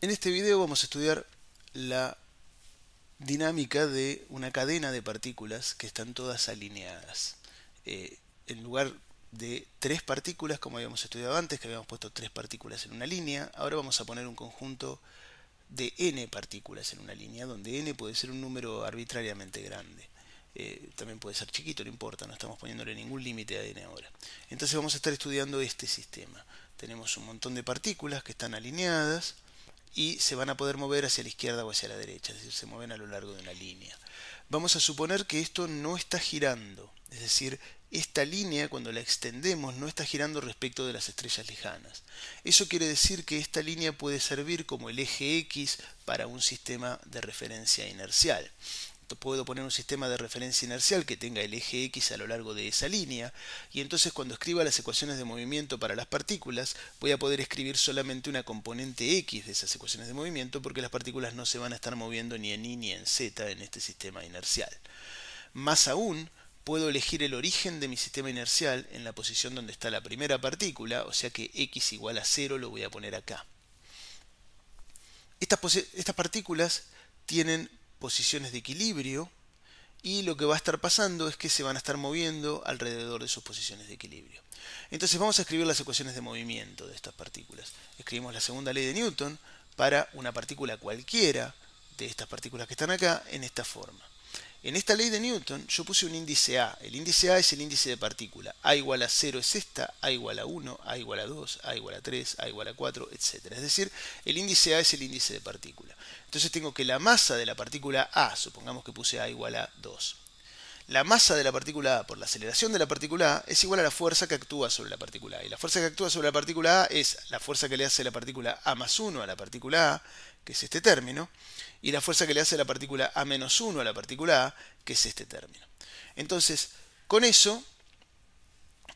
En este video vamos a estudiar la dinámica de una cadena de partículas que están todas alineadas. En lugar de tres partículas, como habíamos estudiado antes, que habíamos puesto tres partículas en una línea, ahora vamos a poner un conjunto de n partículas en una línea, donde n puede ser un número arbitrariamente grande. También puede ser chiquito, no importa, no estamos poniéndole ningún límite a n ahora. Entonces vamos a estar estudiando este sistema. Tenemos un montón de partículas que están alineadas y se van a poder mover hacia la izquierda o hacia la derecha, es decir, se mueven a lo largo de una línea. Vamos a suponer que esto no está girando, es decir, esta línea cuando la extendemos no está girando respecto de las estrellas lejanas. Eso quiere decir que esta línea puede servir como el eje X para un sistema de referencia inercial. Puedo poner un sistema de referencia inercial que tenga el eje X a lo largo de esa línea, y entonces cuando escriba las ecuaciones de movimiento para las partículas voy a poder escribir solamente una componente X de esas ecuaciones de movimiento, porque las partículas no se van a estar moviendo ni en Y ni en Z en este sistema inercial. Más aún, puedo elegir el origen de mi sistema inercial en la posición donde está la primera partícula, o sea que X igual a 0 lo voy a poner acá. Estas partículas tienen posiciones de equilibrio y lo que va a estar pasando es que se van a estar moviendo alrededor de sus posiciones de equilibrio. Entonces vamos a escribir las ecuaciones de movimiento de estas partículas. Escribimos la segunda ley de Newton para una partícula cualquiera de estas partículas que están acá en esta forma. En esta ley de Newton yo puse un índice A. El índice A es el índice de partícula. A igual a 0 es esta, A igual a 1, A igual a 2, A igual a 3, A igual a 4, etc. Es decir, el índice A es el índice de partícula. Entonces tengo que la masa de la partícula A, supongamos que puse A igual a 2. La masa de la partícula A por la aceleración de la partícula A es igual a la fuerza que actúa sobre la partícula A. Y la fuerza que actúa sobre la partícula A es la fuerza que le hace la partícula A más 1 a la partícula A, que es este término, y la fuerza que le hace la partícula A menos 1 a la partícula A, que es este término. Entonces, con eso,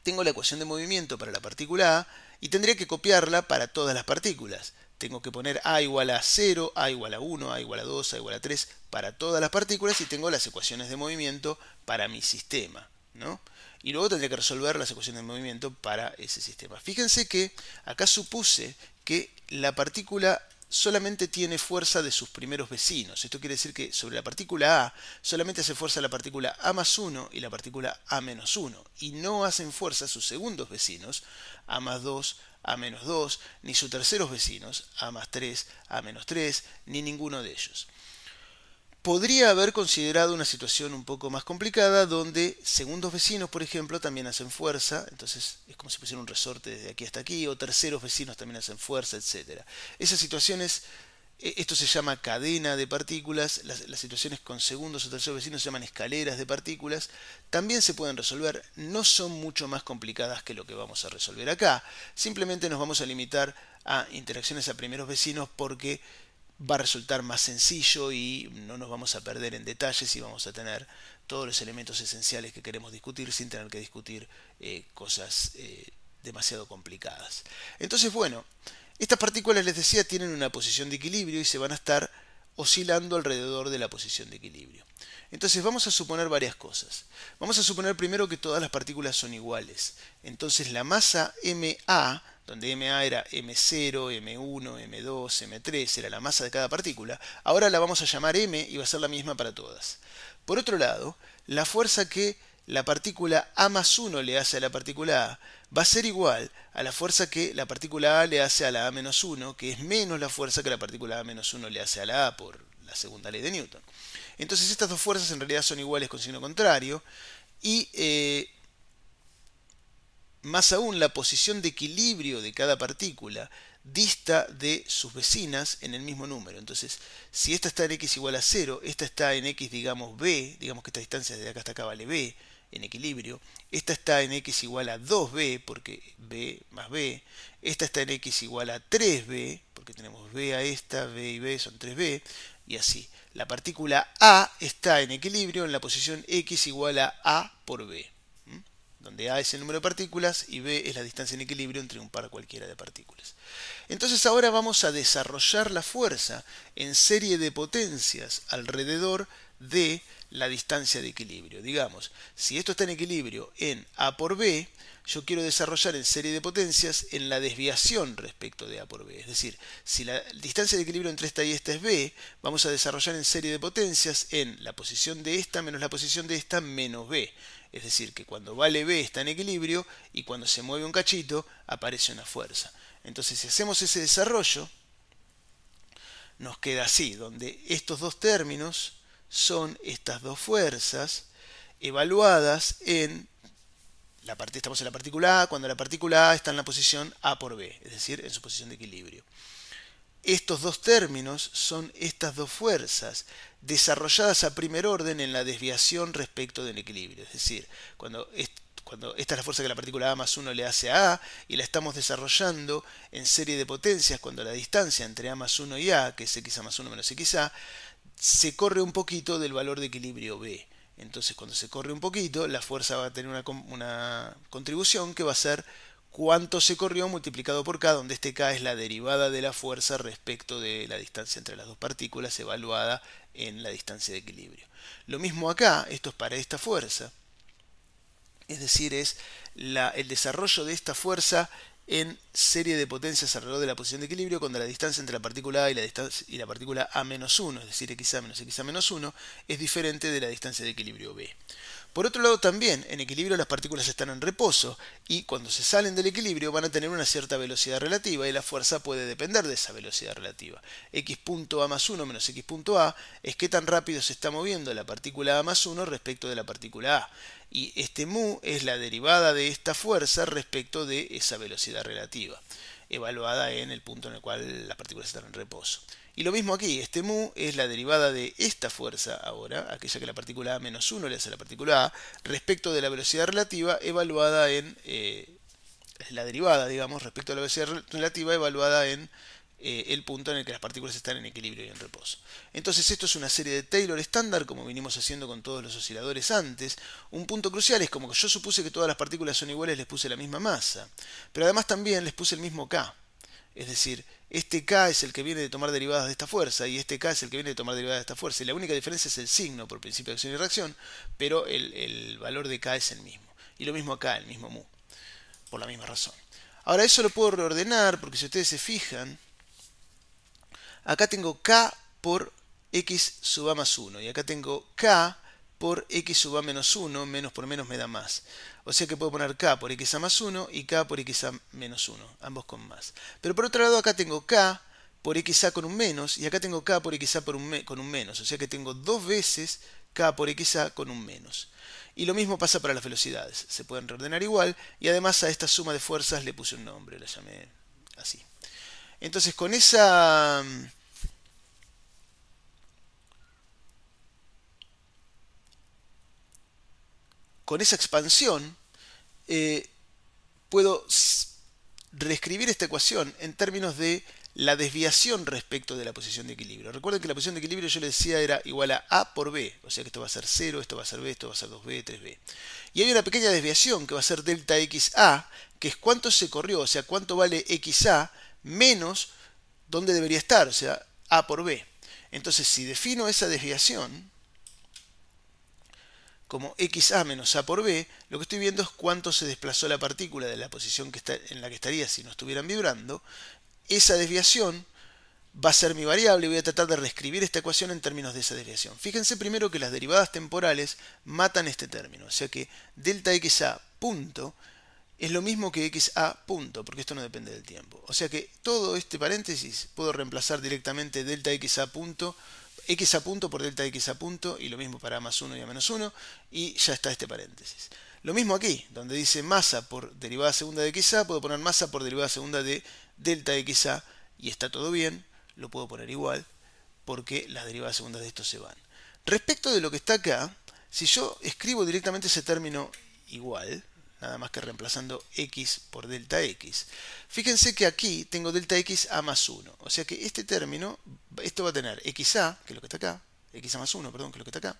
tengo la ecuación de movimiento para la partícula A y tendría que copiarla para todas las partículas. Tengo que poner A igual a 0, A igual a 1, A igual a 2, A igual a 3 para todas las partículas y tengo las ecuaciones de movimiento para mi sistema, ¿no? Y luego tendría que resolver las ecuaciones de movimiento para ese sistema. Fíjense que acá supuse que la partícula solamente tiene fuerza de sus primeros vecinos. Esto quiere decir que sobre la partícula A solamente hace fuerza la partícula A más 1 y la partícula A menos 1. Y no hacen fuerza sus segundos vecinos, A más 2, A menos 2, ni sus terceros vecinos, A más 3, A menos 3, ni ninguno de ellos. Podría haber considerado una situación un poco más complicada donde segundos vecinos, por ejemplo, también hacen fuerza, entonces es como si pusiera un resorte desde aquí hasta aquí, o terceros vecinos también hacen fuerza, etc. Esas situaciones, esto se llama cadena de partículas, las situaciones con segundos o terceros vecinos se llaman escaleras de partículas, también se pueden resolver, no son mucho más complicadas que lo que vamos a resolver acá, simplemente nos vamos a limitar a interacciones a primeros vecinos porque va a resultar más sencillo y no nos vamos a perder en detalles y vamos a tener todos los elementos esenciales que queremos discutir sin tener que discutir cosas demasiado complicadas. Entonces, bueno, estas partículas, les decía, tienen una posición de equilibrio y se van a estar oscilando alrededor de la posición de equilibrio. Entonces vamos a suponer varias cosas. Vamos a suponer primero que todas las partículas son iguales. Entonces la masa MA, donde MA era M0, M1, M2, M3, era la masa de cada partícula, ahora la vamos a llamar M y va a ser la misma para todas. Por otro lado, la fuerza que la partícula A más 1 le hace a la partícula A va a ser igual a la fuerza que la partícula A le hace a la A menos 1, que es menos la fuerza que la partícula A menos 1 le hace a la A por la segunda ley de Newton. Entonces estas dos fuerzas en realidad son iguales con signo contrario y más aún la posición de equilibrio de cada partícula dista de sus vecinas en el mismo número. Entonces, si esta está en x igual a 0, esta está en x, digamos, b, digamos que esta distancia de acá hasta acá vale b, en equilibrio. Esta está en x igual a 2b, porque b más b. Esta está en x igual a 3b, porque tenemos b a esta, b y b son 3b, y así. La partícula A está en equilibrio en la posición x igual a por b, donde A es el número de partículas y B es la distancia en equilibrio entre un par cualquiera de partículas. Entonces ahora vamos a desarrollar la fuerza en serie de potencias alrededor de la distancia de equilibrio. Digamos, si esto está en equilibrio en A por B, yo quiero desarrollar en serie de potencias en la desviación respecto de A por B. Es decir, si la distancia de equilibrio entre esta y esta es B, vamos a desarrollar en serie de potencias en la posición de esta menos la posición de esta menos B. Es decir, que cuando vale B está en equilibrio y cuando se mueve un cachito aparece una fuerza. Entonces, si hacemos ese desarrollo, nos queda así, donde estos dos términos son estas dos fuerzas evaluadas en estamos en la partícula A, cuando la partícula A está en la posición A por B, es decir, en su posición de equilibrio. Estos dos términos son estas dos fuerzas desarrolladas a primer orden en la desviación respecto del equilibrio. Es decir, cuando esta es la fuerza que la partícula A más 1 le hace a A, y la estamos desarrollando en serie de potencias cuando la distancia entre A más 1 y A, que es XA más 1 menos XA, se corre un poquito del valor de equilibrio B. Entonces, cuando se corre un poquito, la fuerza va a tener una contribución que va a ser cuánto se corrió multiplicado por K, donde este K es la derivada de la fuerza respecto de la distancia entre las dos partículas evaluada en la distancia de equilibrio. Lo mismo acá, esto es para esta fuerza, es decir, es el desarrollo de esta fuerza en serie de potencias alrededor de la posición de equilibrio cuando la distancia entre la partícula A y la partícula A menos 1, es decir, XA menos XA menos 1, es diferente de la distancia de equilibrio B. Por otro lado también, en equilibrio las partículas están en reposo y cuando se salen del equilibrio van a tener una cierta velocidad relativa y la fuerza puede depender de esa velocidad relativa. X punto A más 1 menos X punto A es qué tan rápido se está moviendo la partícula A más 1 respecto de la partícula A. Y este mu es la derivada de esta fuerza respecto de esa velocidad relativa, evaluada en el punto en el cual las partículas están en reposo. Y lo mismo aquí, este mu es la derivada de esta fuerza ahora, aquella que la partícula A menos 1 le hace a la partícula A, respecto de la velocidad relativa evaluada en, la derivada, digamos, respecto a la velocidad relativa evaluada en el punto en el que las partículas están en equilibrio y en reposo. Entonces esto es una serie de Taylor estándar, como vinimos haciendo con todos los osciladores antes. Un punto crucial es como que yo supuse que todas las partículas son iguales, les puse la misma masa, pero además también les puse el mismo K. Es decir, este K es el que viene de tomar derivadas de esta fuerza y este K es el que viene de tomar derivadas de esta fuerza. Y la única diferencia es el signo por principio de acción y reacción, pero el valor de K es el mismo. Y lo mismo acá, el mismo mu, por la misma razón. Ahora eso lo puedo reordenar porque si ustedes se fijan, acá tengo K por X sub A más 1 y acá tengo K por X sub A menos 1, menos por menos me da más. O sea que puedo poner K por XA más 1 y K por XA menos 1, ambos con más. Pero por otro lado acá tengo K por XA con un menos y acá tengo K por XA con un menos. O sea que tengo dos veces K por XA con un menos. Y lo mismo pasa para las velocidades. Se pueden reordenar igual y además a esta suma de fuerzas le puse un nombre, la llamé así. Entonces con esa expansión puedo reescribir esta ecuación en términos de la desviación respecto de la posición de equilibrio. Recuerden que la posición de equilibrio yo les decía era igual a A por B, o sea que esto va a ser 0, esto va a ser B, esto va a ser 2B, 3B. Y hay una pequeña desviación que va a ser delta XA, que es cuánto se corrió, o sea cuánto vale XA menos dónde debería estar, o sea A por B. Entonces si defino esa desviación como XA menos A por B, lo que estoy viendo es cuánto se desplazó la partícula de la posición en la que estaría si no estuvieran vibrando. Esa desviación va a ser mi variable y voy a tratar de reescribir esta ecuación en términos de esa desviación. Fíjense primero que las derivadas temporales matan este término, o sea que delta XA punto es lo mismo que XA punto, porque esto no depende del tiempo. O sea que todo este paréntesis puedo reemplazar directamente delta XA punto por delta XA punto y lo mismo para A más 1 y A menos 1 y ya está este paréntesis. Lo mismo aquí, donde dice masa por derivada segunda de XA, puedo poner masa por derivada segunda de delta XA y está todo bien, lo puedo poner igual porque las derivadas segundas de esto se van. Respecto de lo que está acá, si yo escribo directamente ese término igual, nada más que reemplazando x por delta x. Fíjense que aquí tengo delta x a más 1. O sea que este término, esto va a tener xa, que es lo que está acá, xa más 1, perdón, que es lo que está acá.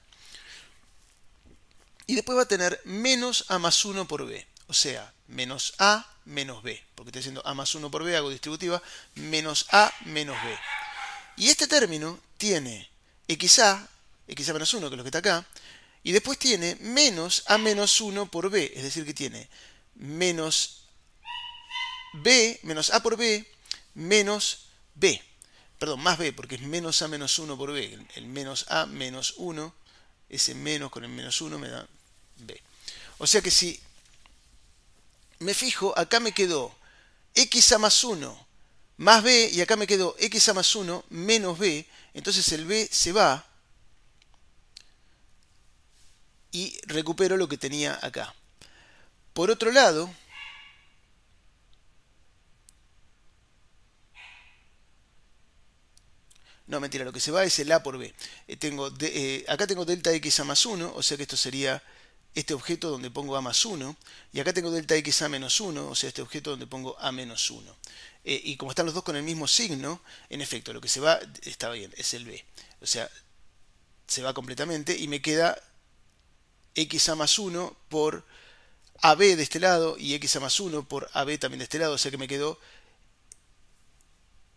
Y después va a tener menos a más 1 por b. O sea, menos a menos b. Porque estoy haciendo a más 1 por b, hago distributiva, menos a menos b. Y este término tiene xa x a menos 1, que es lo que está acá, y después tiene menos a menos 1 por b, es decir, que tiene menos b, menos a por b, menos b. Perdón, más b, porque es menos a menos 1 por b. El menos a menos 1, ese menos con el menos 1 me da b. O sea que si me fijo, acá me quedó x a más 1 más b, y acá me quedó x a más 1 menos b. Entonces el b se va y recupero lo que tenía acá. Por otro lado, no, mentira, lo que se va es el a por b. Acá tengo delta x a más 1, o sea que esto sería este objeto donde pongo a más 1. Y acá tengo delta x a menos 1, o sea, este objeto donde pongo a menos 1. Y como están los dos con el mismo signo, en efecto, lo que se va, está bien, es el b. O sea, se va completamente y me queda x a más 1 por ab de este lado y x a más 1 por ab también de este lado. O sea que me quedó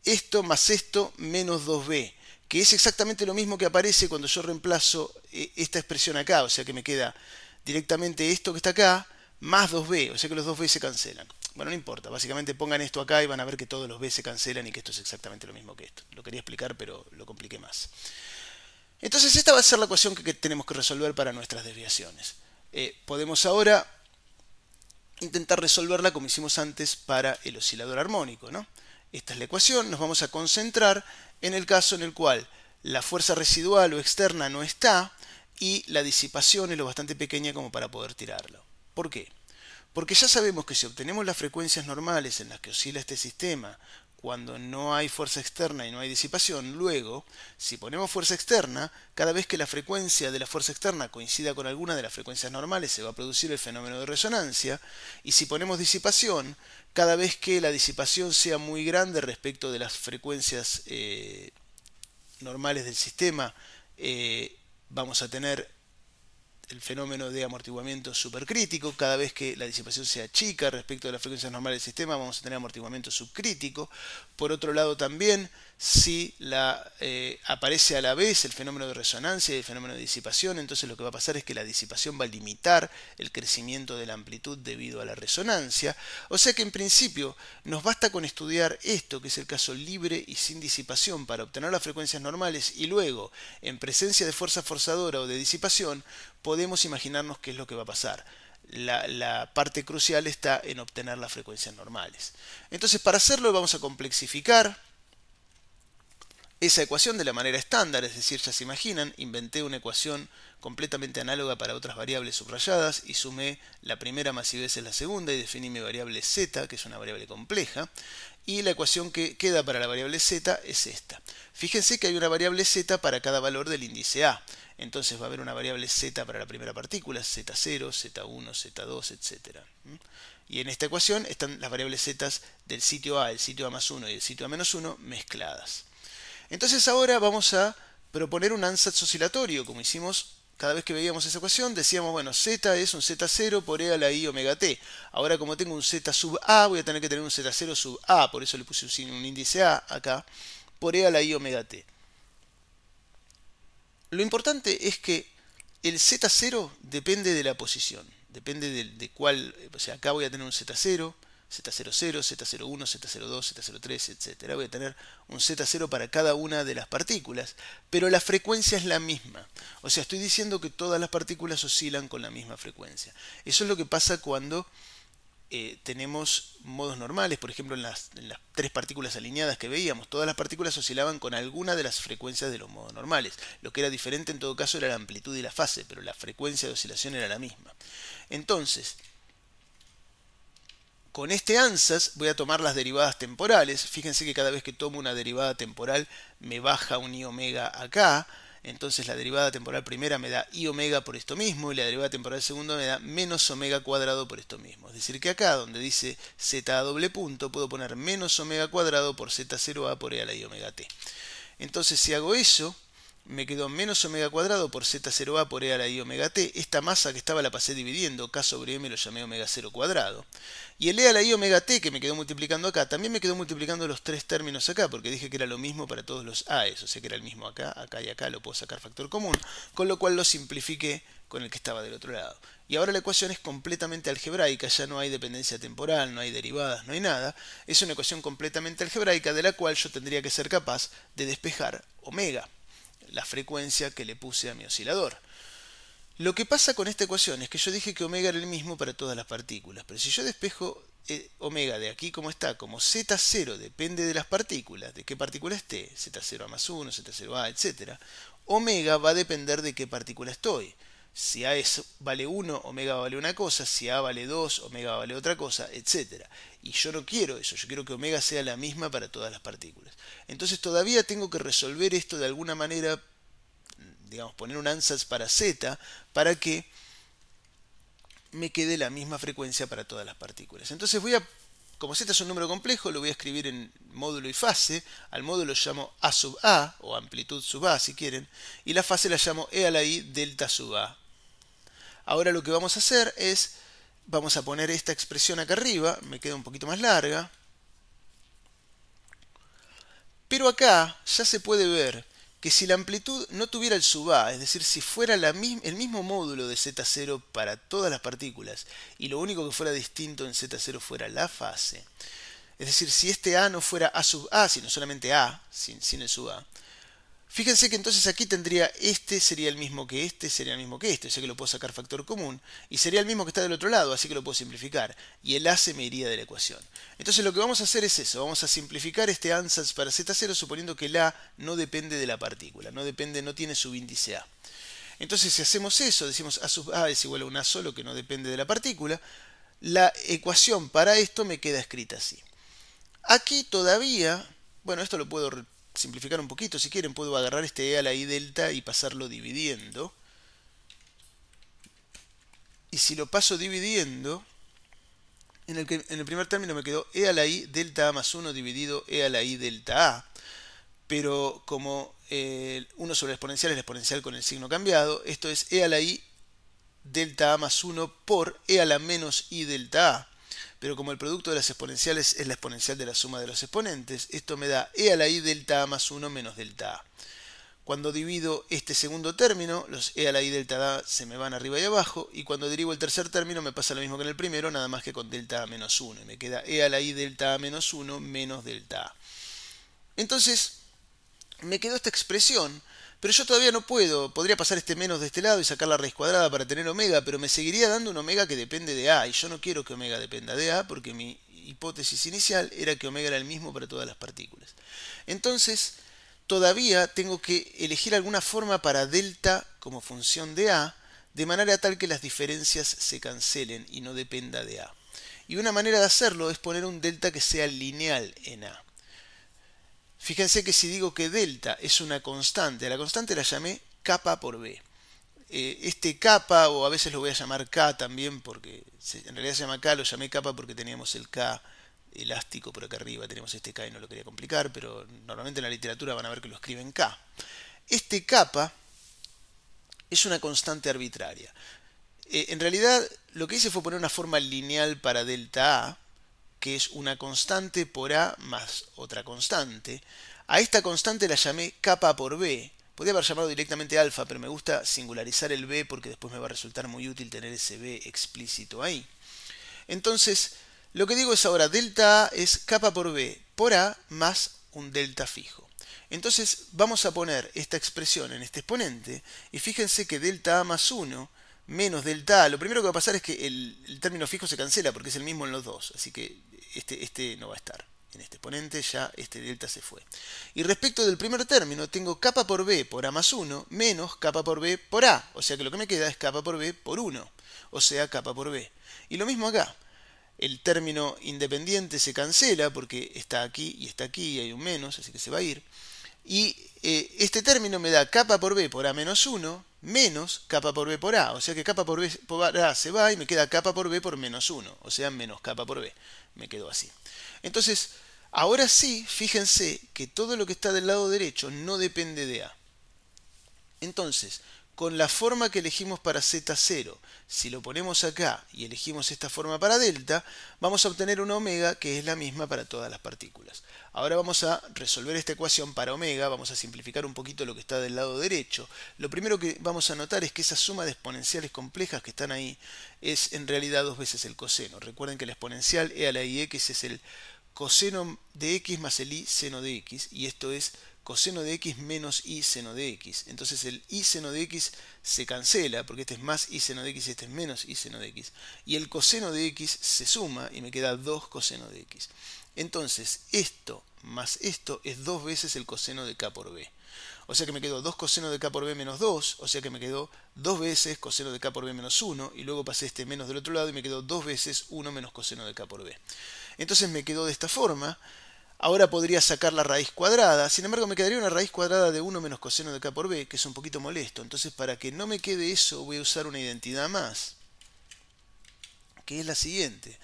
esto más esto menos 2b, que es exactamente lo mismo que aparece cuando yo reemplazo esta expresión acá. O sea que me queda directamente esto que está acá más 2b, o sea que los 2b se cancelan. Bueno, no importa, básicamente pongan esto acá y van a ver que todos los b se cancelan y que esto es exactamente lo mismo que esto. Lo quería explicar, pero lo compliqué más. Entonces esta va a ser la ecuación que tenemos que resolver para nuestras desviaciones. Podemos ahora intentar resolverla como hicimos antes para el oscilador armónico, ¿no? Esta es la ecuación. Nos vamos a concentrar en el caso en el cual la fuerza residual o externa no está y la disipación es lo bastante pequeña como para poder tirarlo. ¿Por qué? Porque ya sabemos que si obtenemos las frecuencias normales en las que oscila este sistema cuando no hay fuerza externa y no hay disipación, luego, si ponemos fuerza externa, cada vez que la frecuencia de la fuerza externa coincida con alguna de las frecuencias normales, se va a producir el fenómeno de resonancia, y si ponemos disipación, cada vez que la disipación sea muy grande respecto de las frecuencias normales del sistema, vamos a tener el fenómeno de amortiguamiento supercrítico. Cada vez que la disipación sea chica respecto de las frecuencias normales del sistema, vamos a tener amortiguamiento subcrítico. Por otro lado también, si aparece a la vez el fenómeno de resonancia y el fenómeno de disipación, entonces lo que va a pasar es que la disipación va a limitar el crecimiento de la amplitud debido a la resonancia. O sea que en principio nos basta con estudiar esto, que es el caso libre y sin disipación, para obtener las frecuencias normales, y luego, en presencia de fuerza forzadora o de disipación, podemos imaginarnos qué es lo que va a pasar. La parte crucial está en obtener las frecuencias normales. Entonces, para hacerlo vamos a complexificar esa ecuación de la manera estándar, es decir, ya se imaginan, inventé una ecuación completamente análoga para otras variables subrayadas y sumé la primera más y veces la segunda y definí mi variable z, que es una variable compleja, y la ecuación que queda para la variable z es esta. Fíjense que hay una variable z para cada valor del índice A. Entonces va a haber una variable z para la primera partícula, z0, z1, z2, etc. Y en esta ecuación están las variables z del sitio A, el sitio A más 1 y el sitio A menos 1 mezcladas. Entonces ahora vamos a proponer un ansatz oscilatorio, como hicimos cada vez que veíamos esa ecuación. Decíamos, bueno, z es un z0 por e a la i omega t. Ahora, como tengo un z sub a, voy a tener que tener un z0 sub a, por eso le puse un índice a acá, por e a la i omega t. Lo importante es que el z0 depende de la posición, depende de cuál, o sea, acá voy a tener un z0, Z00, Z01, Z02, Z03, etc. Voy a tener un Z0 para cada una de las partículas, pero la frecuencia es la misma. O sea, estoy diciendo que todas las partículas oscilan con la misma frecuencia. Eso es lo que pasa cuando tenemos modos normales. Por ejemplo, en las tres partículas alineadas que veíamos, todas las partículas oscilaban con alguna de las frecuencias de los modos normales. Lo que era diferente en todo caso era la amplitud y la fase, pero la frecuencia de oscilación era la misma. Entonces, con este ansatz voy a tomar las derivadas temporales. Fíjense que cada vez que tomo una derivada temporal me baja un i omega acá. Entonces la derivada temporal primera me da i omega por esto mismo y la derivada temporal segunda me da menos omega cuadrado por esto mismo. Es decir que acá donde dice z a doble punto puedo poner menos omega cuadrado por z0a por e a la i omega t. Entonces si hago eso, me quedó menos omega cuadrado por z0a por e a la i omega t. Esta masa que estaba la pasé dividiendo, k sobre m lo llamé omega 0 cuadrado. Y el e a la i omega t que me quedó multiplicando acá, también me quedó multiplicando los tres términos acá, porque dije que era lo mismo para todos los a's, o sea que era el mismo acá, acá y acá, lo puedo sacar factor común, con lo cual lo simplifiqué con el que estaba del otro lado. Y ahora la ecuación es completamente algebraica, ya no hay dependencia temporal, no hay derivadas, no hay nada. Es una ecuación completamente algebraica de la cual yo tendría que ser capaz de despejar omega, la frecuencia que le puse a mi oscilador. Lo que pasa con esta ecuación es que yo dije que omega era el mismo para todas las partículas, pero si yo despejo omega de aquí como está, como z0 depende de las partículas, de qué partícula esté, z0a más 1, z0a, etc., omega va a depender de qué partícula estoy. Si A vale 1, omega vale una cosa, si A vale 2, omega vale otra cosa, etc. Y yo no quiero eso, yo quiero que omega sea la misma para todas las partículas. Entonces todavía tengo que resolver esto de alguna manera, digamos, poner un ansatz para z, para que me quede la misma frecuencia para todas las partículas. Entonces como z es un número complejo, lo voy a escribir en módulo y fase. Al módulo lo llamo A sub A, o amplitud sub A si quieren, y la fase la llamo E a la I delta sub A. Ahora lo que vamos a hacer es, vamos a poner esta expresión acá arriba, me queda un poquito más larga, pero acá ya se puede ver que si la amplitud no tuviera el sub A, es decir, si fuera el mismo módulo de Z0 para todas las partículas, y lo único que fuera distinto en Z0 fuera la fase, es decir, si este A no fuera A sub A, sino solamente A, sin el sub A, fíjense que entonces aquí tendría este sería el mismo que este, sería el mismo que este, o sea que lo puedo sacar factor común, y sería el mismo que está del otro lado, así que lo puedo simplificar, y el A se me iría de la ecuación. Entonces lo que vamos a hacer es eso, vamos a simplificar este ansatz para Z0 suponiendo que el A no depende de la partícula, no tiene subíndice A. Entonces si hacemos eso, decimos A sub A es igual a un A solo que no depende de la partícula, la ecuación para esto me queda escrita así. Aquí todavía, bueno, esto lo puedo simplificar un poquito, si quieren puedo agarrar este e a la i delta y pasarlo dividiendo. Y si lo paso dividiendo, en el primer término me quedó e a la i delta a más 1 dividido e a la i delta a. Pero como 1 sobre la exponencial es la exponencial con el signo cambiado, esto es e a la i delta a más 1 por e a la menos i delta a. Pero como el producto de las exponenciales es la exponencial de la suma de los exponentes, esto me da e a la i delta a más 1 menos delta a. Cuando divido este segundo término, los e a la i delta a se me van arriba y abajo, y cuando derivo el tercer término me pasa lo mismo que en el primero, nada más que con delta a menos 1, y me queda e a la i delta a menos 1 menos delta a. Entonces, me quedó esta expresión, pero yo todavía no podría pasar este menos de este lado y sacar la raíz cuadrada para tener omega, pero me seguiría dando un omega que depende de A, y yo no quiero que omega dependa de A, porque mi hipótesis inicial era que omega era el mismo para todas las partículas. Entonces, todavía tengo que elegir alguna forma para delta como función de A, de manera tal que las diferencias se cancelen y no dependa de A. Y una manera de hacerlo es poner un delta que sea lineal en A. Fíjense que si digo que delta es una constante, a la constante la llamé kappa por b. Este kappa, o a veces lo voy a llamar k también, porque en realidad se llama k, lo llamé kappa porque teníamos el k elástico por acá arriba, tenemos este k y no lo quería complicar, pero normalmente en la literatura van a ver que lo escriben k. Este kappa es una constante arbitraria. En realidad lo que hice fue poner una forma lineal para delta a, que es una constante por A más otra constante. A esta constante la llamé kappa por B. Podría haber llamado directamente alfa, pero me gusta singularizar el B porque después me va a resultar muy útil tener ese B explícito ahí. Entonces, lo que digo es ahora, delta A es kappa por B por A más un delta fijo. Entonces, vamos a poner esta expresión en este exponente, y fíjense que delta A más 1 menos delta A, lo primero que va a pasar es que el término fijo se cancela porque es el mismo en los dos, así que este no va a estar. En este exponente ya este delta se fue. Y respecto del primer término, tengo kappa por b por a más 1 menos kappa por b por a. O sea que lo que me queda es kappa por b por 1. O sea, kappa por b. Y lo mismo acá. El término independiente se cancela porque está aquí y hay un menos, así que se va a ir. Y este término me da kappa por b por a menos 1 menos kappa por b por a. O sea que kappa por b por a se va y me queda kappa por b por menos 1. O sea, menos kappa por b. Me quedó así. Entonces, ahora sí, fíjense que todo lo que está del lado derecho no depende de A. Entonces, con la forma que elegimos para Z0, si lo ponemos acá y elegimos esta forma para delta, vamos a obtener una omega que es la misma para todas las partículas. Ahora vamos a resolver esta ecuación para omega, vamos a simplificar un poquito lo que está del lado derecho. Lo primero que vamos a notar es que esa suma de exponenciales complejas que están ahí es en realidad 2 veces el coseno. Recuerden que la exponencial e a la ix es el coseno de x más el i seno de x, y esto es coseno de x menos i seno de x. Entonces el i seno de x se cancela, porque este es más i seno de x y este es menos i seno de x. Y el coseno de x se suma y me queda 2 coseno de x. Entonces esto más esto es 2 veces el coseno de k por b. O sea que me quedó 2 coseno de k por b menos 2, o sea que me quedó 2 veces coseno de k por b menos 1, y luego pasé este menos del otro lado y me quedó 2 veces 1 menos coseno de k por b. Entonces me quedó de esta forma. Ahora podría sacar la raíz cuadrada, sin embargo me quedaría una raíz cuadrada de 1 menos coseno de k por b, que es un poquito molesto. Entonces para que no me quede eso voy a usar una identidad más, que es la siguiente.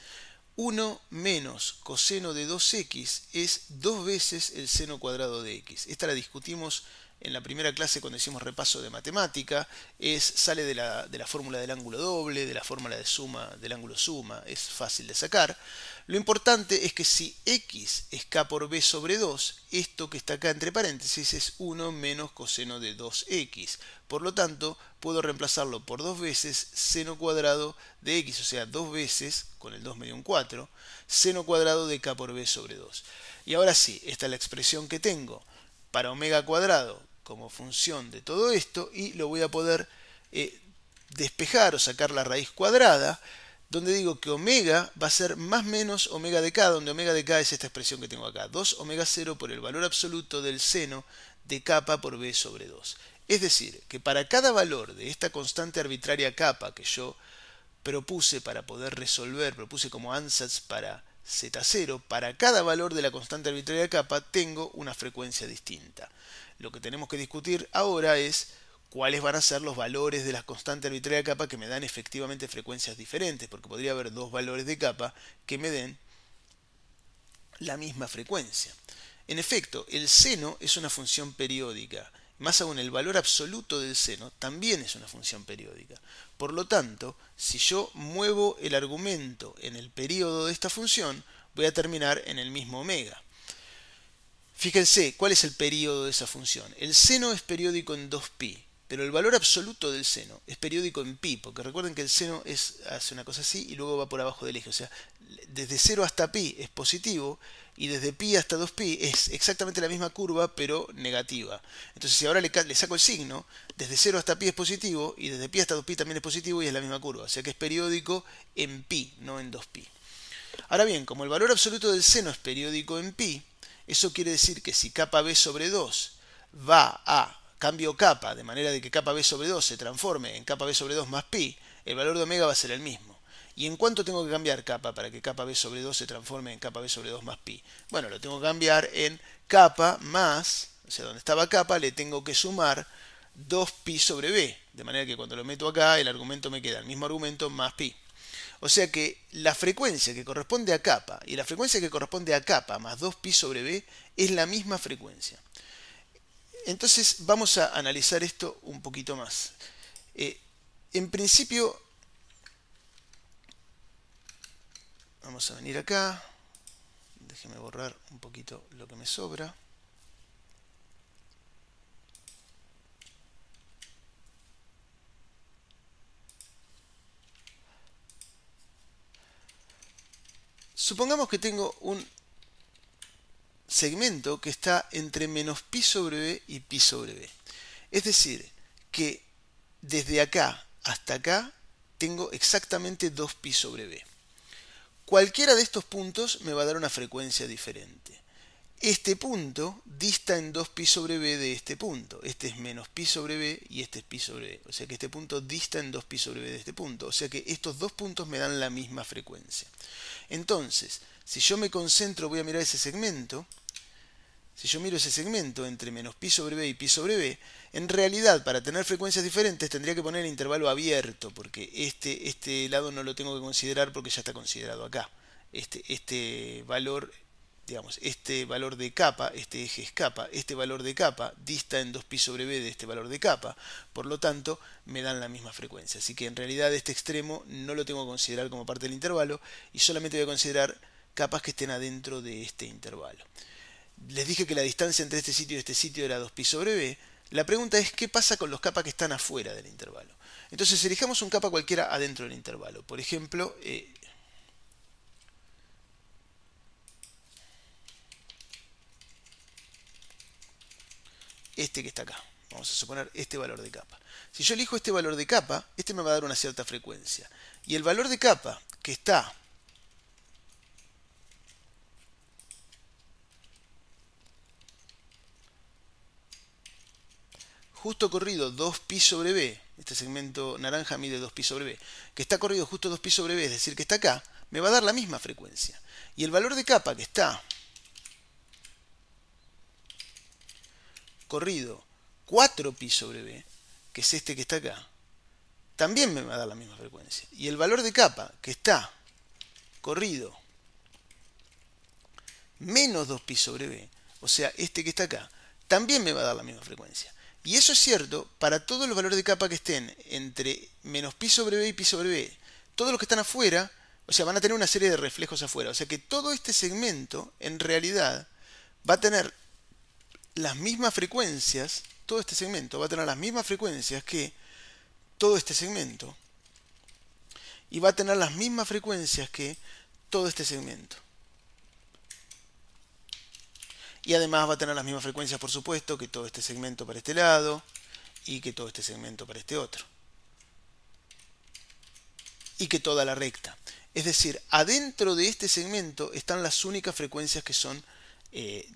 1 menos coseno de 2x es 2 veces el seno cuadrado de x. Esta la discutimos en la primera clase cuando hicimos repaso de matemática. Sale de la fórmula del ángulo doble, de la fórmula de suma del ángulo suma. Es fácil de sacar. Lo importante es que si x es k por b sobre 2, esto que está acá entre paréntesis es 1 menos coseno de 2x. Por lo tanto, puedo reemplazarlo por 2 veces seno cuadrado de x, o sea, 2 veces, con el 2 me dio un 4, seno cuadrado de k por b sobre 2. Y ahora sí, esta es la expresión que tengo para omega cuadrado como función de todo esto, y lo voy a poder despejar o sacar la raíz cuadrada, donde digo que omega va a ser más menos omega de k, donde omega de k es esta expresión que tengo acá, 2 omega 0 por el valor absoluto del seno de kappa por b sobre 2. Es decir, que para cada valor de esta constante arbitraria kappa que yo propuse para poder resolver, propuse como ansatz para Z0, para cada valor de la constante arbitraria kappa tengo una frecuencia distinta. Lo que tenemos que discutir ahora es cuáles van a ser los valores de la constante arbitraria kappa que me dan efectivamente frecuencias diferentes, porque podría haber dos valores de kappa que me den la misma frecuencia. En efecto, el seno es una función periódica. Más aún, el valor absoluto del seno también es una función periódica. Por lo tanto, si yo muevo el argumento en el periodo de esta función, voy a terminar en el mismo omega. Fíjense, ¿cuál es el periodo de esa función? El seno es periódico en 2pi, pero el valor absoluto del seno es periódico en pi, porque recuerden que el seno hace una cosa así y luego va por abajo del eje. O sea, desde 0 hasta pi es positivo y desde pi hasta 2pi es exactamente la misma curva, pero negativa. Entonces, si ahora le saco el signo, desde 0 hasta pi es positivo y desde pi hasta 2pi también es positivo y es la misma curva. O sea que es periódico en pi, no en 2pi. Ahora bien, como el valor absoluto del seno es periódico en pi, eso quiere decir que si kappa b sobre 2 va a cambio kappa, de manera de que kappa b sobre 2 se transforme en kappa b sobre 2 más pi, el valor de omega va a ser el mismo. ¿Y en cuánto tengo que cambiar kappa para que kappa b sobre 2 se transforme en kappa b sobre 2 más pi? Bueno, lo tengo que cambiar en kappa más, o sea, donde estaba kappa le tengo que sumar 2pi sobre b, de manera que cuando lo meto acá el argumento me queda el mismo argumento más pi. O sea que la frecuencia que corresponde a kappa y la frecuencia que corresponde a kappa más 2pi sobre b es la misma frecuencia. Entonces vamos a analizar esto un poquito más. En principio, vamos a venir acá. Déjeme borrar un poquito lo que me sobra. Supongamos que tengo un segmento que está entre menos pi sobre b y pi sobre b. Es decir, que desde acá hasta acá tengo exactamente 2pi sobre b. Cualquiera de estos puntos me va a dar una frecuencia diferente. Este punto dista en 2pi sobre b de este punto. Este es menos pi sobre b y este es pi sobre b. O sea que este punto dista en 2pi sobre b de este punto. O sea que estos dos puntos me dan la misma frecuencia. Entonces, si yo me concentro, voy a mirar ese segmento. Si yo miro ese segmento entre menos pi sobre b y pi sobre b, en realidad para tener frecuencias diferentes tendría que poner el intervalo abierto, porque este lado no lo tengo que considerar porque ya está considerado acá. Este valor digamos, este valor de capa, este eje es capa, este valor de capa dista en 2pi sobre b de este valor de capa, por lo tanto me dan la misma frecuencia. Así que en realidad este extremo no lo tengo que considerar como parte del intervalo y solamente voy a considerar capas que estén adentro de este intervalo. Les dije que la distancia entre este sitio y este sitio era 2pi sobre b. La pregunta es, ¿qué pasa con los capas que están afuera del intervalo? Entonces elijamos un capa cualquiera adentro del intervalo. Por ejemplo, este que está acá. Vamos a suponer este valor de capa. Si yo elijo este valor de capa, este me va a dar una cierta frecuencia. Y el valor de capa que está justo corrido 2pi sobre b, este segmento naranja mide 2pi sobre b, que está corrido justo 2pi sobre b, es decir, que está acá, me va a dar la misma frecuencia. Y el valor de capa que está corrido 4pi sobre b, que es este que está acá, también me va a dar la misma frecuencia. Y el valor de capa que está corrido menos 2pi sobre b, o sea, este que está acá, también me va a dar la misma frecuencia. Y eso es cierto para todos los valores de capa que estén entre menos pi sobre b y pi sobre b. Todos los que están afuera, o sea, van a tener una serie de reflejos afuera. O sea que todo este segmento, en realidad, va a tener las mismas frecuencias, todo este segmento va a tener las mismas frecuencias que todo este segmento. Y va a tener las mismas frecuencias que todo este segmento. Y además va a tener las mismas frecuencias, por supuesto, que todo este segmento para este lado y que todo este segmento para este otro. Y que toda la recta. Es decir, adentro de este segmento están las únicas frecuencias que son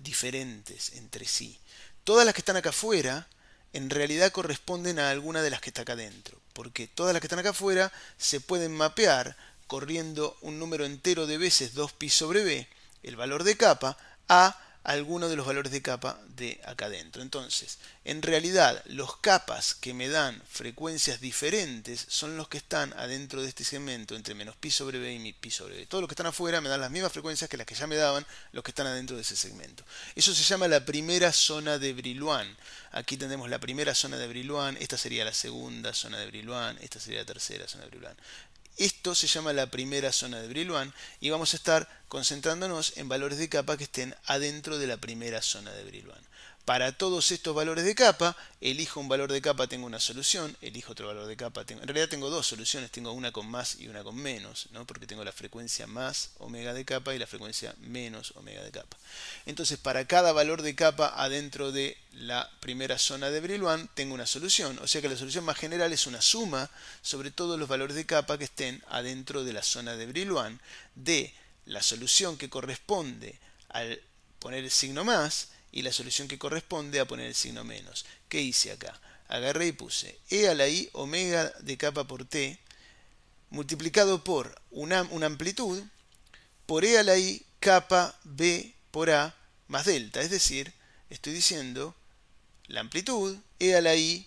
diferentes entre sí. Todas las que están acá afuera en realidad corresponden a alguna de las que está acá adentro. Porque todas las que están acá afuera se pueden mapear corriendo un número entero de veces 2pi sobre b, el valor de capa, a alguno de los valores de capa de acá adentro. Entonces, en realidad, los capas que me dan frecuencias diferentes son los que están adentro de este segmento entre menos pi sobre b y pi sobre b. Todos los que están afuera me dan las mismas frecuencias que las que ya me daban los que están adentro de ese segmento. Eso se llama la primera zona de Brillouin. Aquí tenemos la primera zona de Brillouin, esta sería la segunda zona de Brillouin, esta sería la tercera zona de Brillouin. Esto se llama la primera zona de Brillouin y vamos a estar concentrándonos en valores de capa que estén adentro de la primera zona de Brillouin. Para todos estos valores de capa, elijo un valor de capa, tengo una solución, elijo otro valor de capa, en realidad tengo dos soluciones, tengo una con más y una con menos, ¿no? Porque tengo la frecuencia más omega de capa y la frecuencia menos omega de capa. Entonces, para cada valor de capa adentro de la primera zona de Brillouin, tengo una solución, o sea que la solución más general es una suma sobre todos los valores de capa que estén adentro de la zona de Brillouin de la solución que corresponde al poner el signo más y la solución que corresponde a poner el signo menos. ¿Qué hice acá? Agarré y puse e a la i omega de capa por t multiplicado por una amplitud por e a la i capa b por a más delta. Es decir, estoy diciendo la amplitud e a la i,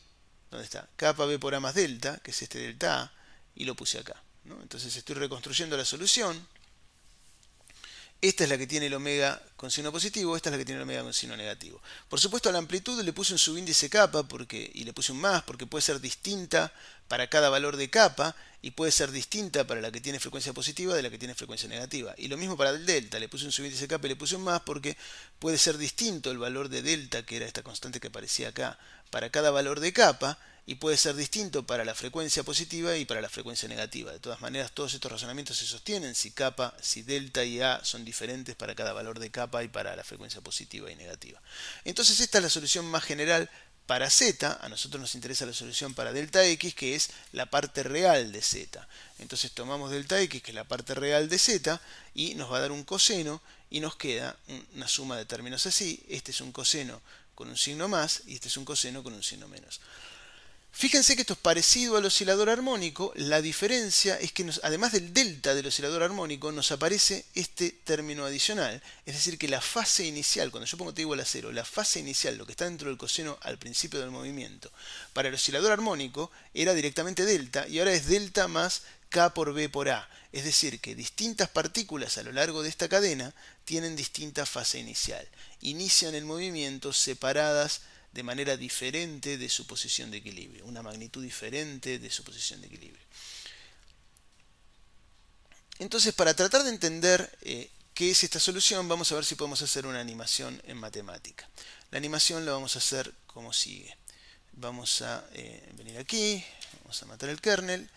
¿dónde está? Capa b por a más delta, que es este delta a, y lo puse acá, ¿no? Entonces estoy reconstruyendo la solución. Esta es la que tiene el omega con signo positivo, esta es la que tiene el omega con signo negativo. Por supuesto a la amplitud le puse un subíndice capa y le puse un más porque puede ser distinta para cada valor de capa y puede ser distinta para la que tiene frecuencia positiva de la que tiene frecuencia negativa. Y lo mismo para el delta, le puse un subíndice capa y le puse un más porque puede ser distinto el valor de delta, que era esta constante que aparecía acá, para cada valor de capa, y puede ser distinto para la frecuencia positiva y para la frecuencia negativa. De todas maneras, todos estos razonamientos se sostienen si delta y a son diferentes para cada valor de capa y para la frecuencia positiva y negativa. Entonces esta es la solución más general para z. A nosotros nos interesa la solución para delta x, que es la parte real de z. Entonces tomamos delta x, que es la parte real de z, y nos va a dar un coseno, y nos queda una suma de términos así. Este es un coseno con un signo más, y este es un coseno con un signo menos. Fíjense que esto es parecido al oscilador armónico. La diferencia es que además del delta del oscilador armónico nos aparece este término adicional. Es decir, que la fase inicial, cuando yo pongo t igual a 0, la fase inicial, lo que está dentro del coseno al principio del movimiento, para el oscilador armónico era directamente delta y ahora es delta más K por B por A. Es decir, que distintas partículas a lo largo de esta cadena tienen distinta fase inicial. Inician el movimiento separadas de manera diferente de su posición de equilibrio, una magnitud diferente de su posición de equilibrio. Entonces, para tratar de entender qué es esta solución, vamos a ver si podemos hacer una animación en matemática. La animación la vamos a hacer como sigue. Vamos a venir aquí, vamos a matar el kernel,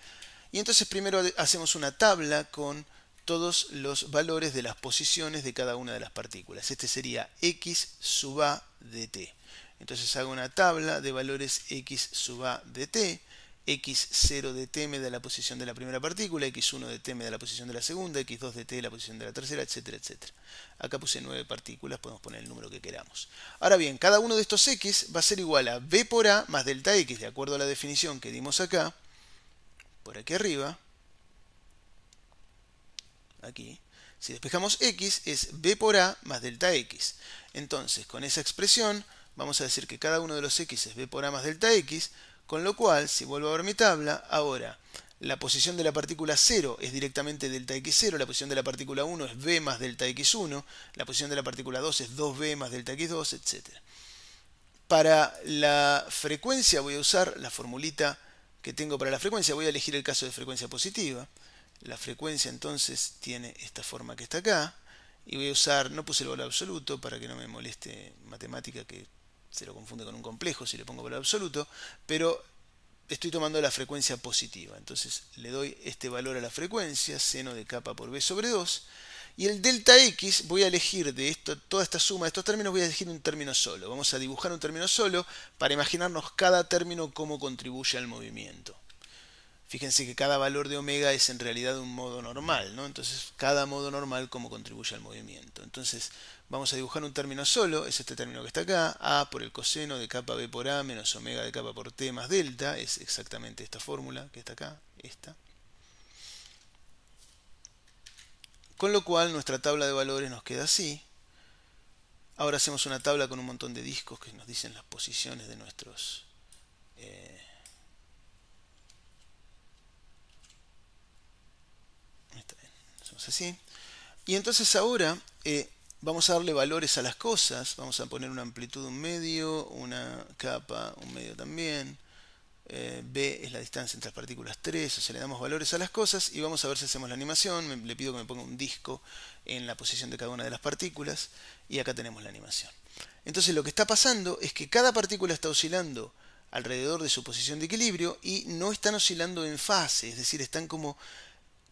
y entonces primero hacemos una tabla con todos los valores de las posiciones de cada una de las partículas. Este sería x sub a de t. Entonces hago una tabla de valores x sub a de t. x0 de t me da la posición de la primera partícula, x1 de t me da la posición de la segunda, x2 de t la posición de la tercera, etcétera, etcétera. Acá puse 9 partículas, podemos poner el número que queramos. Ahora bien, cada uno de estos x va a ser igual a b por a más delta x, de acuerdo a la definición que dimos acá, por aquí arriba, aquí. Si despejamos x es b por a más delta x. Entonces, con esa expresión, vamos a decir que cada uno de los x es b por a más delta x, con lo cual, si vuelvo a ver mi tabla, ahora la posición de la partícula 0 es directamente delta x0, la posición de la partícula 1 es b más delta x1, la posición de la partícula 2 es 2b más delta x2, etc. Para la frecuencia voy a usar la formulita que tengo para la frecuencia, voy a elegir el caso de frecuencia positiva. La frecuencia entonces tiene esta forma que está acá, y voy a usar, no puse el valor absoluto para que no me moleste matemática que se lo confunde con un complejo si le pongo valor absoluto, pero estoy tomando la frecuencia positiva. Entonces le doy este valor a la frecuencia, seno de k por b sobre 2, y el delta x voy a elegir de toda esta suma de estos términos, voy a elegir un término solo. Vamos a dibujar un término solo para imaginarnos cada término cómo contribuye al movimiento. Fíjense que cada valor de omega es en realidad un modo normal, ¿no? Entonces, cada modo normal cómo contribuye al movimiento. Entonces, vamos a dibujar un término solo, es este término que está acá, a por el coseno de kappa b por a menos omega de kappa por t más delta, es exactamente esta fórmula que está acá, esta. Con lo cual, nuestra tabla de valores nos queda así. Ahora hacemos una tabla con un montón de discos que nos dicen las posiciones de nuestros... así. Y entonces ahora vamos a darle valores a las cosas. Vamos a poner una amplitud un medio, una capa un medio también. B es la distancia entre las partículas 3, o sea, le damos valores a las cosas y vamos a ver si hacemos la animación. Le pido que me ponga un disco en la posición de cada una de las partículas y acá tenemos la animación. Entonces lo que está pasando es que cada partícula está oscilando alrededor de su posición de equilibrio y no están oscilando en fase, es decir, están como...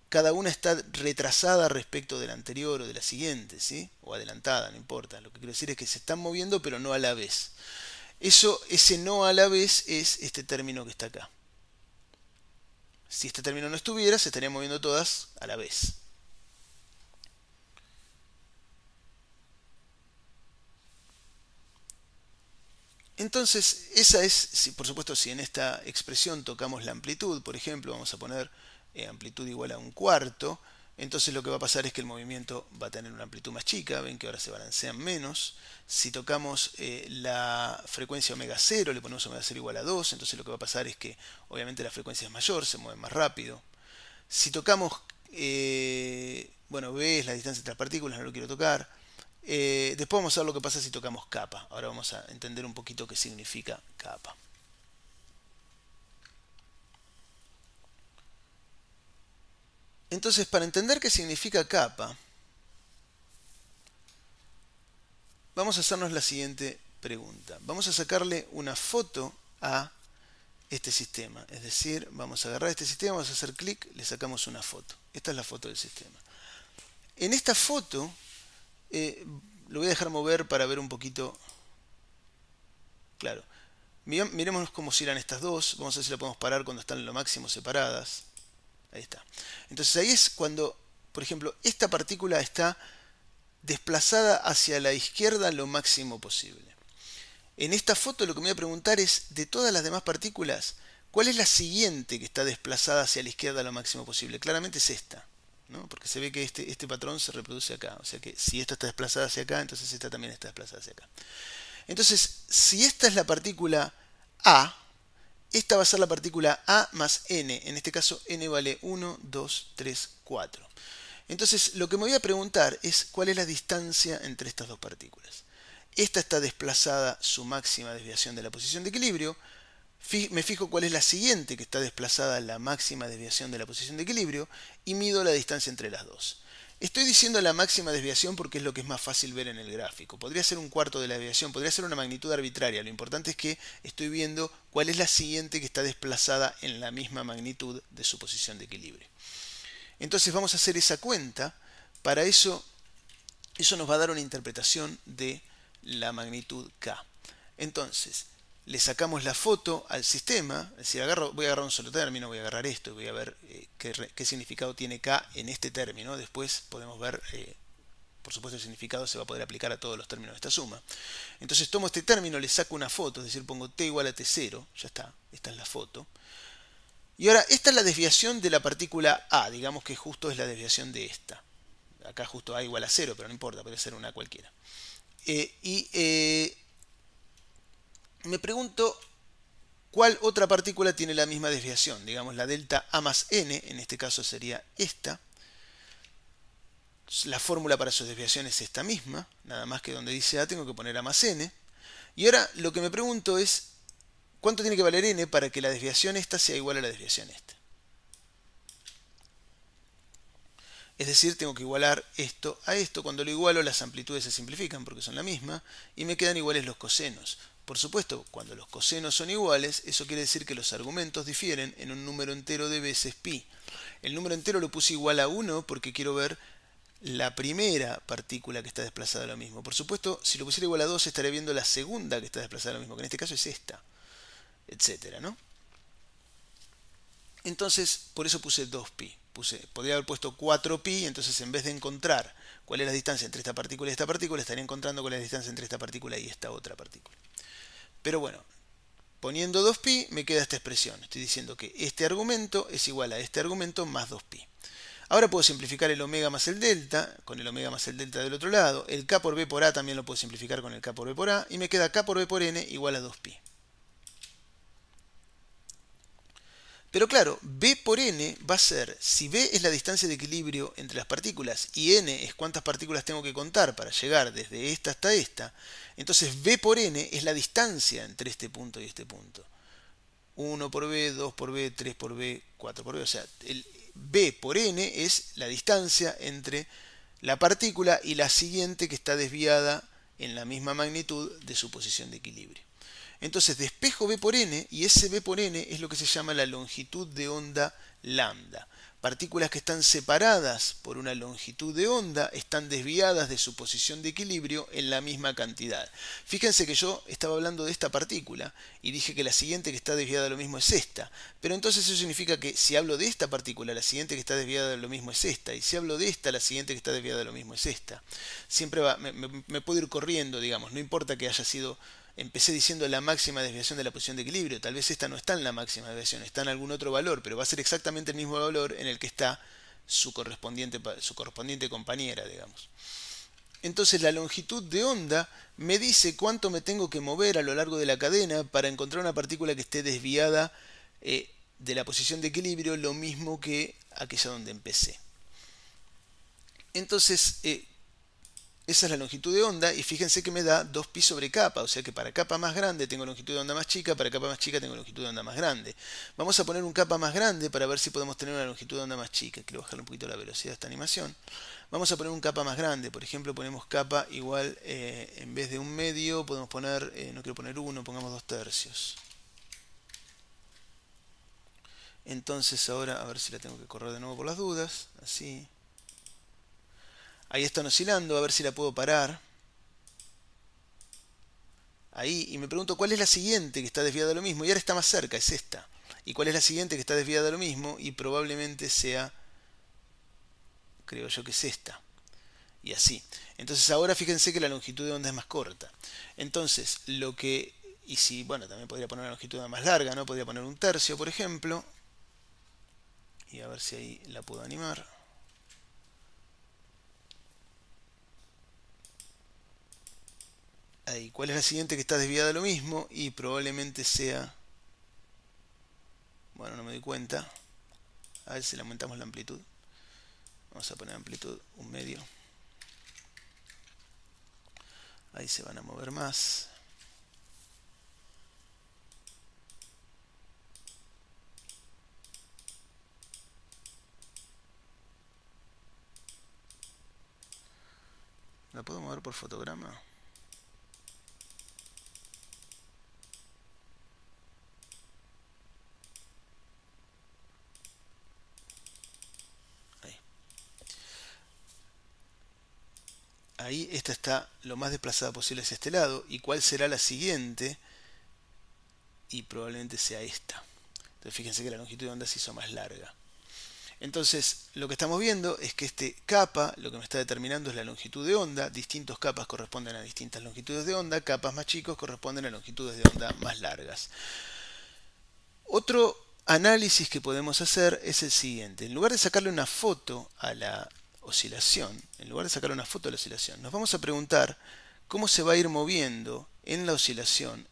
Cada una está retrasada respecto de la anterior o de la siguiente, ¿sí? O adelantada, no importa. Lo que quiero decir es que se están moviendo, pero no a la vez. Ese no a la vez es este término que está acá. Si este término no estuviera, se estarían moviendo todas a la vez. Entonces, esa es, por supuesto, si en esta expresión tocamos la amplitud, por ejemplo, vamos a poner amplitud igual a un cuarto, entonces lo que va a pasar es que el movimiento va a tener una amplitud más chica, ven que ahora se balancean menos. Si tocamos la frecuencia omega 0, le ponemos omega 0 igual a 2, entonces lo que va a pasar es que obviamente la frecuencia es mayor, se mueve más rápido. Si tocamos, bueno, B es la distancia entre las partículas, no lo quiero tocar. Después vamos a ver lo que pasa si tocamos capa. Ahora vamos a entender un poquito qué significa capa. Entonces, para entender qué significa capa, vamos a hacernos la siguiente pregunta. Vamos a sacarle una foto a este sistema. Es decir, vamos a agarrar este sistema, vamos a hacer clic, le sacamos una foto. Esta es la foto del sistema. En esta foto, lo voy a dejar mover para ver un poquito. Claro. Miremos cómo oscilan estas dos. Vamos a ver si la podemos parar cuando están en lo máximo separadas. Ahí está. Entonces ahí es cuando, por ejemplo, esta partícula está desplazada hacia la izquierda lo máximo posible. En esta foto lo que me voy a preguntar es, de todas las demás partículas, ¿cuál es la siguiente que está desplazada hacia la izquierda lo máximo posible? Claramente es esta, ¿no? Porque se ve que este patrón se reproduce acá. O sea que si esta está desplazada hacia acá, entonces esta también está desplazada hacia acá. Entonces, si esta es la partícula A, esta va a ser la partícula A más n. En este caso n vale 1, 2, 3, 4. Entonces lo que me voy a preguntar es cuál es la distancia entre estas dos partículas. Esta está desplazada su máxima desviación de la posición de equilibrio. Me fijo cuál es la siguiente que está desplazada la máxima desviación de la posición de equilibrio y mido la distancia entre las dos. Estoy diciendo la máxima desviación porque es lo que es más fácil ver en el gráfico. Podría ser un cuarto de la desviación, podría ser una magnitud arbitraria. Lo importante es que estoy viendo cuál es la siguiente que está desplazada en la misma magnitud de su posición de equilibrio. Entonces vamos a hacer esa cuenta. Para eso nos va a dar una interpretación de la magnitud K. Entonces, le sacamos la foto al sistema, es decir, voy a agarrar un solo término, voy a agarrar esto y voy a ver qué significado tiene K en este término. Después podemos ver, por supuesto, el significado se va a poder aplicar a todos los términos de esta suma. Entonces tomo este término, le saco una foto, es decir, pongo t igual a t0, ya está, esta es la foto. Y ahora, esta es la desviación de la partícula A, digamos que justo es la desviación de esta. Acá justo A igual a 0, pero no importa, puede ser una cualquiera. Me pregunto cuál otra partícula tiene la misma desviación. Digamos la delta A más n, en este caso sería esta. La fórmula para su desviación es esta misma, nada más que donde dice A tengo que poner A más n. Y ahora lo que me pregunto es cuánto tiene que valer n para que la desviación esta sea igual a la desviación esta. Es decir, tengo que igualar esto a esto. Cuando lo igualo, las amplitudes se simplifican porque son la misma y me quedan iguales los cosenos. Por supuesto, cuando los cosenos son iguales, eso quiere decir que los argumentos difieren en un número entero de veces pi. El número entero lo puse igual a 1 porque quiero ver la primera partícula que está desplazada a lo mismo. Por supuesto, si lo pusiera igual a 2, estaría viendo la segunda que está desplazada a lo mismo, que en este caso es esta, etcétera, ¿no? Entonces, por eso puse 2pi. Podría haber puesto 4pi, entonces en vez de encontrar cuál es la distancia entre esta partícula y esta partícula, estaría encontrando cuál es la distancia entre esta partícula y esta otra partícula. Pero bueno, poniendo 2pi me queda esta expresión. Estoy diciendo que este argumento es igual a este argumento más 2pi. Ahora puedo simplificar el omega más el delta, con el omega más el delta del otro lado. El k por b por a también lo puedo simplificar con el k por b por a. Y me queda k por b por n igual a 2pi. Pero claro, b por n va a ser, si b es la distancia de equilibrio entre las partículas y n es cuántas partículas tengo que contar para llegar desde esta hasta esta, entonces b por n es la distancia entre este punto y este punto. 1 por b, 2 por b, 3 por b, 4 por b. O sea, el b por n es la distancia entre la partícula y la siguiente que está desviada en la misma magnitud de su posición de equilibrio. Entonces despejo b por n y ese b por n es lo que se llama la longitud de onda lambda. Partículas que están separadas por una longitud de onda están desviadas de su posición de equilibrio en la misma cantidad. Fíjense que yo estaba hablando de esta partícula y dije que la siguiente que está desviada de lo mismo es esta. Pero entonces eso significa que si hablo de esta partícula, la siguiente que está desviada de lo mismo es esta. Y si hablo de esta, la siguiente que está desviada de lo mismo es esta. Siempre me puedo ir corriendo, digamos. No importa que haya sido... Empecé diciendo la máxima desviación de la posición de equilibrio. Tal vez esta no está en la máxima desviación, está en algún otro valor, pero va a ser exactamente el mismo valor en el que está su correspondiente compañera, digamos. Entonces la longitud de onda me dice cuánto me tengo que mover a lo largo de la cadena para encontrar una partícula que esté desviada de la posición de equilibrio, lo mismo que aquella donde empecé. Entonces, esa es la longitud de onda y fíjense que me da 2pi sobre capa, o sea que para capa más grande tengo longitud de onda más chica, para capa más chica tengo longitud de onda más grande. Vamos a poner un capa más grande para ver si podemos tener una longitud de onda más chica. Quiero bajarle un poquito la velocidad de esta animación. Vamos a poner un capa más grande, por ejemplo ponemos capa igual, en vez de 1/2 podemos poner, no quiero poner 1, pongamos 2/3. Entonces ahora, a ver si la tengo que correr de nuevo por las dudas, así. Ahí están oscilando, a ver si la puedo parar. Ahí, y me pregunto cuál es la siguiente que está desviada de lo mismo. Y ahora está más cerca, es esta. ¿Y cuál es la siguiente que está desviada de lo mismo? Y probablemente sea, creo yo que es esta. Y así. Entonces ahora fíjense que la longitud de onda es más corta. Entonces, y si, bueno, también podría poner una longitud de onda más larga, ¿no? Podría poner 1/3, por ejemplo. Y a ver si ahí la puedo animar. Ahí, ¿cuál es la siguiente que está desviada de lo mismo? Y probablemente sea Bueno, no me doy cuenta. A ver si le aumentamos la amplitud. Vamos a poner amplitud 1/2. Ahí se van a mover más. ¿La puedo mover por fotograma? Ahí. Ahí esta está lo más desplazada posible hacia este lado. ¿Y cuál será la siguiente? Y probablemente sea esta. Entonces fíjense que la longitud de onda se hizo más larga. Entonces lo que estamos viendo es que este capa lo que me está determinando es la longitud de onda. Distintos capas corresponden a distintas longitudes de onda. Capas más chicos corresponden a longitudes de onda más largas. Otro análisis que podemos hacer es el siguiente. En lugar de sacarle una foto a la oscilación, nos vamos a preguntar cómo se va a ir moviendo en la oscilación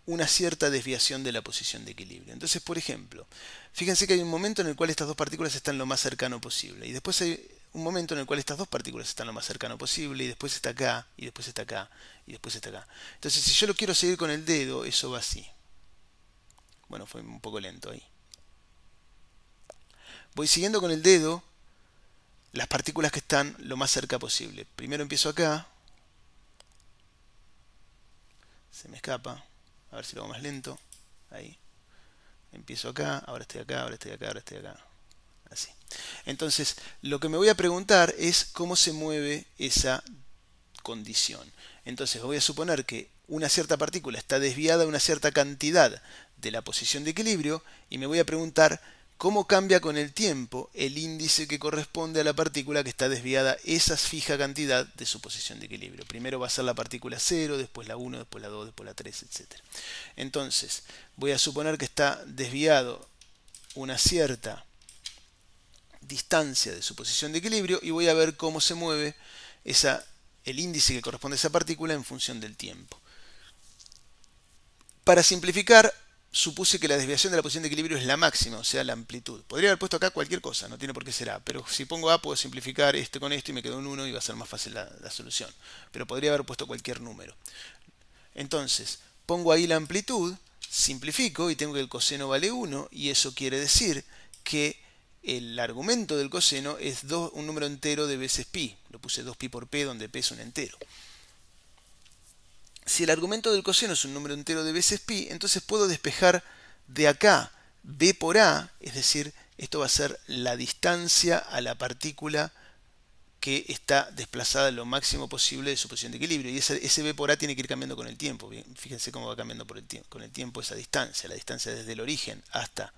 una cierta desviación de la posición de equilibrio. Entonces, por ejemplo, fíjense que hay un momento en el cual estas dos partículas están lo más cercano posible, y después hay un momento en el cual estas dos partículas están lo más cercano posible, y después está acá, y después está acá, y después está acá. Entonces, si yo lo quiero seguir con el dedo, eso va así. Bueno, fue un poco lento ahí. Voy siguiendo con el dedo las partículas que están lo más cerca posible. Primero empiezo acá. Se me escapa. A ver si lo hago más lento. Ahí. Empiezo acá, ahora estoy acá, ahora estoy acá, ahora estoy acá. Así. Entonces, lo que me voy a preguntar es cómo se mueve esa condición. Entonces, voy a suponer que una cierta partícula está desviada una cierta cantidad de la posición de equilibrio y me voy a preguntar cómo cambia con el tiempo el índice que corresponde a la partícula que está desviada esa fija cantidad de su posición de equilibrio. Primero va a ser la partícula 0, después la 1, después la 2, después la 3, etc. Entonces, voy a suponer que está desviado una cierta distancia de su posición de equilibrio y voy a ver cómo se mueve el índice que corresponde a esa partícula en función del tiempo. Para simplificar, supuse que la desviación de la posición de equilibrio es la máxima, o sea, la amplitud. Podría haber puesto acá cualquier cosa, no tiene por qué ser A, pero si pongo A puedo simplificar esto con esto y me quedó un 1 y va a ser más fácil la solución. Pero podría haber puesto cualquier número. Entonces, pongo ahí la amplitud, simplifico y tengo que el coseno vale 1 y eso quiere decir que el argumento del coseno es un número entero de veces pi. Lo puse 2pi por p donde p es un entero. Si el argumento del coseno es un número entero de veces pi, entonces puedo despejar de acá b por a, es decir, esto va a ser la distancia a la partícula que está desplazada lo máximo posible de su posición de equilibrio. Y ese b por a tiene que ir cambiando con el tiempo. Bien, fíjense cómo va cambiando con el tiempo esa distancia. La distancia desde el origen hasta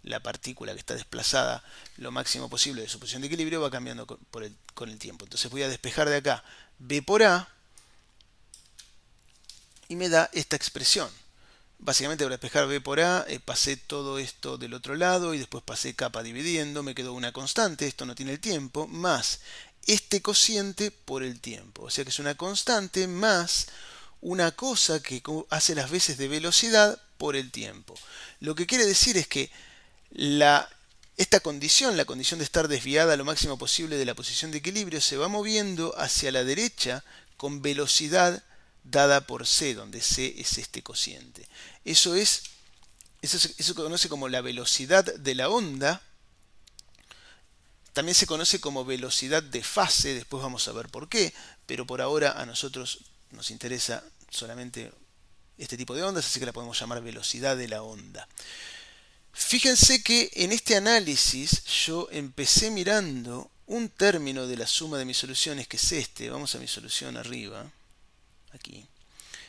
la partícula que está desplazada lo máximo posible de su posición de equilibrio va cambiando con el tiempo. Entonces voy a despejar de acá b por a y me da esta expresión. Básicamente para despejar b por a pasé todo esto del otro lado y después pasé capa dividiendo, me quedó una constante, esto no tiene el tiempo, más este cociente por el tiempo. O sea que es una constante más una cosa que hace las veces de velocidad por el tiempo. Lo que quiere decir es que esta condición, la condición de estar desviada lo máximo posible de la posición de equilibrio, se va moviendo hacia la derecha con velocidad dada por c, donde c es este cociente. Eso se conoce como la velocidad de la onda. También se conoce como velocidad de fase, después vamos a ver por qué, pero por ahora a nosotros nos interesa solamente este tipo de ondas, así que la podemos llamar velocidad de la onda. Fíjense que en este análisis yo empecé mirando un término de la suma de mis soluciones, que es este. Vamos a mi solución arriba, aquí.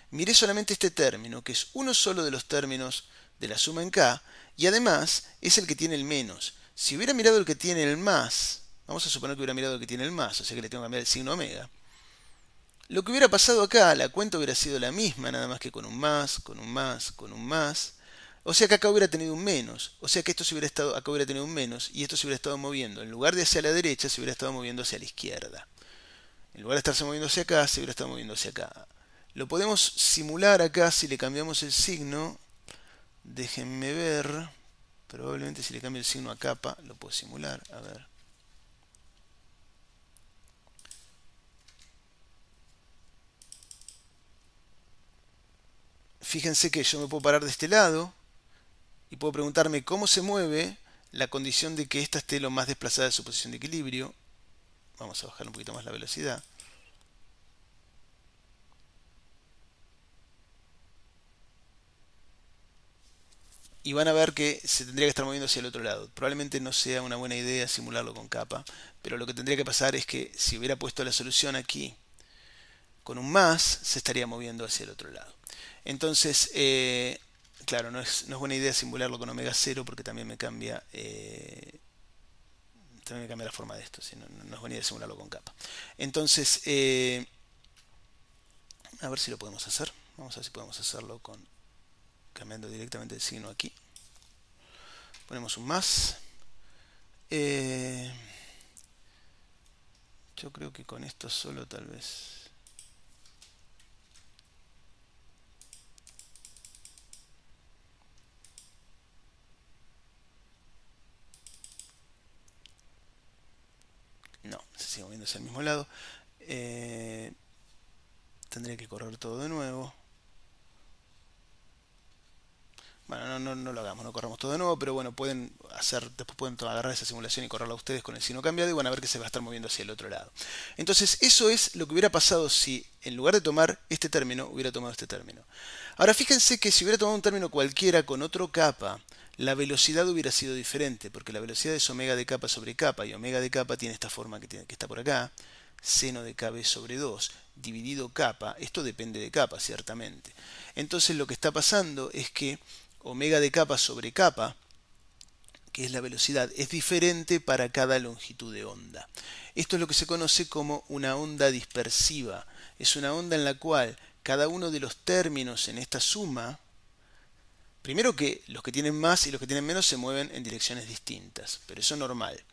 Miré solamente este término, que es uno solo de los términos de la suma en K, y además es el que tiene el menos. Si hubiera mirado el que tiene el más, vamos a suponer que hubiera mirado el que tiene el más, o sea que le tengo que cambiar el signo omega, lo que hubiera pasado acá, la cuenta hubiera sido la misma, nada más que con un más, con un más, con un más. O sea que acá hubiera tenido un menos. O sea que esto se hubiera estado, acá hubiera tenido un menos y esto se hubiera estado moviendo. En lugar de hacia la derecha, se hubiera estado moviendo hacia la izquierda. En lugar de estarse moviendo hacia acá, se hubiera estado moviendo hacia acá. Lo podemos simular acá si le cambiamos el signo. Déjenme ver. Probablemente si le cambio el signo a capa lo puedo simular. A ver. Fíjense que yo me puedo parar de este lado y puedo preguntarme cómo se mueve la condición de que esta esté lo más desplazada de su posición de equilibrio. Vamos a bajar un poquito más la velocidad. Y van a ver que se tendría que estar moviendo hacia el otro lado. Probablemente no sea una buena idea simularlo con capa, pero lo que tendría que pasar es que si hubiera puesto la solución aquí con un más, se estaría moviendo hacia el otro lado. Entonces, claro, no es buena idea simularlo con omega 0 porque también me cambia la forma de esto. ¿Sí? No es buena idea simularlo con capa. Entonces, a ver si lo podemos hacer. Vamos a ver si podemos hacerlo cambiando directamente el signo aquí. Ponemos un más. Yo creo que con esto solo tal vez... No, se sigue moviendo hacia el mismo lado. Tendría que correr todo de nuevo. Bueno, no lo hagamos, no corramos todo de nuevo, pero bueno, después pueden agarrar esa simulación y correrla ustedes con el signo cambiado y van a ver que se va a estar moviendo hacia el otro lado. Entonces, eso es lo que hubiera pasado si en lugar de tomar este término, hubiera tomado este término. Ahora, fíjense que si hubiera tomado un término cualquiera con otro capa, la velocidad hubiera sido diferente, porque la velocidad es omega de capa sobre capa, y omega de capa tiene esta forma que está por acá, seno de kb sobre 2, dividido capa. Esto depende de capa, ciertamente. Entonces, lo que está pasando es que omega de capa sobre capa, que es la velocidad, es diferente para cada longitud de onda. Esto es lo que se conoce como una onda dispersiva. Es una onda en la cual cada uno de los términos en esta suma, primero que los que tienen más y los que tienen menos se mueven en direcciones distintas, pero eso es normal.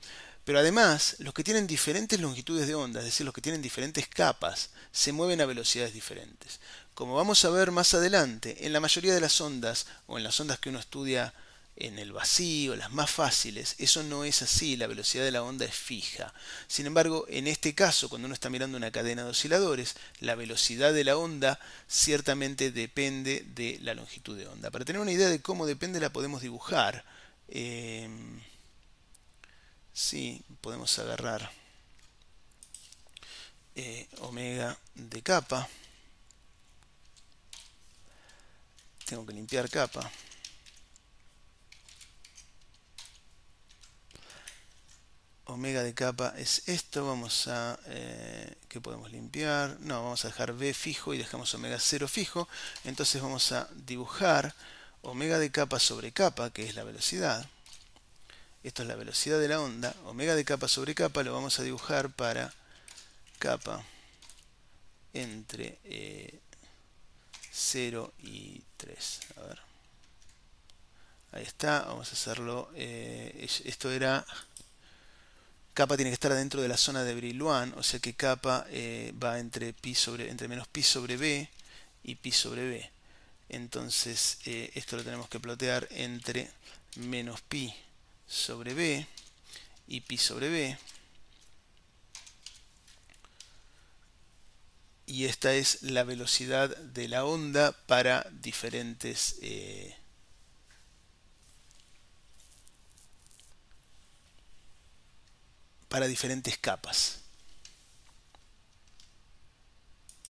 Pero además, los que tienen diferentes longitudes de onda, es decir, los que tienen diferentes capas, se mueven a velocidades diferentes. Como vamos a ver más adelante, en la mayoría de las ondas, o en las ondas que uno estudia en el vacío, las más fáciles, eso no es así, la velocidad de la onda es fija. Sin embargo, en este caso, cuando uno está mirando una cadena de osciladores, la velocidad de la onda ciertamente depende de la longitud de onda. Para tener una idea de cómo depende, la podemos dibujar. Sí, podemos agarrar omega de capa. Tengo que limpiar capa. Omega de capa es esto. Vamos a... ¿qué podemos limpiar? No, vamos a dejar B fijo y dejamos omega 0 fijo. Entonces vamos a dibujar omega de capa sobre capa, que es la velocidad. Esto es la velocidad de la onda. Omega de capa sobre capa lo vamos a dibujar para capa entre 0 y 3. A ver. Ahí está. Vamos a hacerlo. Esto era... Capa tiene que estar dentro de la zona de Brillouin, o sea que capa va entre menos pi sobre b y pi sobre b. Entonces esto lo tenemos que plotear entre menos pi sobre b y pi sobre b. Y esta es la velocidad de la onda para diferentes capas.